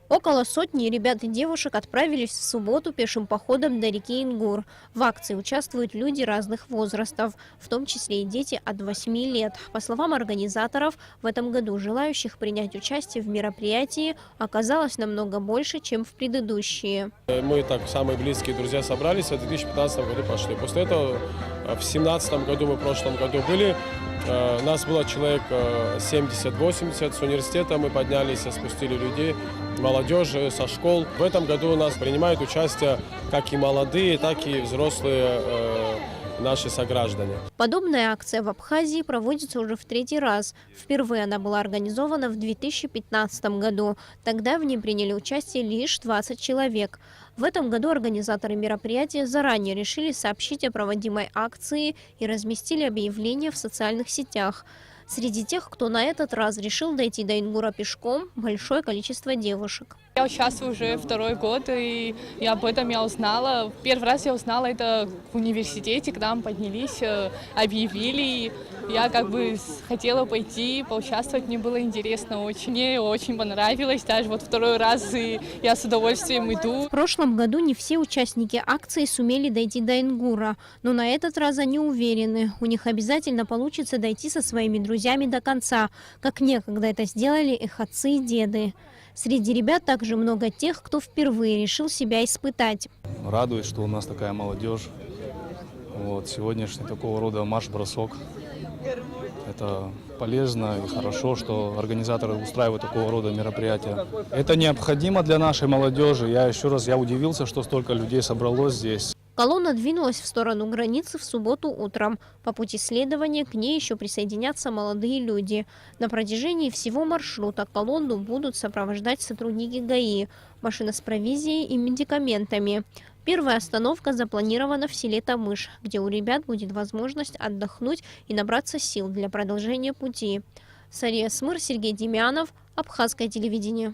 Около сотни ребят и девушек отправились в субботу пешим походом до реки Ингур. В акции участвуют люди разных возрастов, в том числе и дети от 8 лет. По словам организаторов, в этом году желающих принять участие в мероприятии оказалось намного больше, чем в предыдущие. Мы так, самые близкие друзья, собрались, в 2015 году пошли. После этого в 2017 году, мы в прошлом году были, нас было человек 70-80, с университета мы поднялись, спустили людей, молодежи со школ. В этом году у нас принимают участие как и молодые, так и взрослые наши сограждане. Подобная акция в Абхазии проводится уже в третий раз. Впервые она была организована в 2015 году. Тогда в ней приняли участие лишь 20 человек. В этом году организаторы мероприятия заранее решили сообщить о проводимой акции и разместили объявления в социальных сетях. Среди тех, кто на этот раз решил дойти до Ингура пешком, большое количество девушек. Я участвую уже второй год, и об этом я узнала. Первый раз я узнала это в университете, к нам поднялись, объявили. Я хотела пойти, поучаствовать, мне было интересно очень. Мне очень понравилось, даже вот второй раз, и я с удовольствием иду. В прошлом году не все участники акции сумели дойти до Ингура, но на этот раз они уверены, у них обязательно получится дойти со своими друзьями до конца, как некогда это сделали их отцы и деды. Среди ребят также много тех, кто впервые решил себя испытать. Радует, что у нас такая молодежь. Сегодняшний такого рода марш-бросок. Это полезно и хорошо, что организаторы устраивают такого рода мероприятия. Это необходимо для нашей молодежи. Я удивился, что столько людей собралось здесь. Колонна двинулась в сторону границы в субботу утром. По пути следования к ней еще присоединятся молодые люди. На протяжении всего маршрута колонну будут сопровождать сотрудники ГАИ, машина с провизией и медикаментами. Первая остановка запланирована в селе Тамыш, где у ребят будет возможность отдохнуть и набраться сил для продолжения пути. Сария Смыр, Сергей Демьянов, Абхазское телевидение.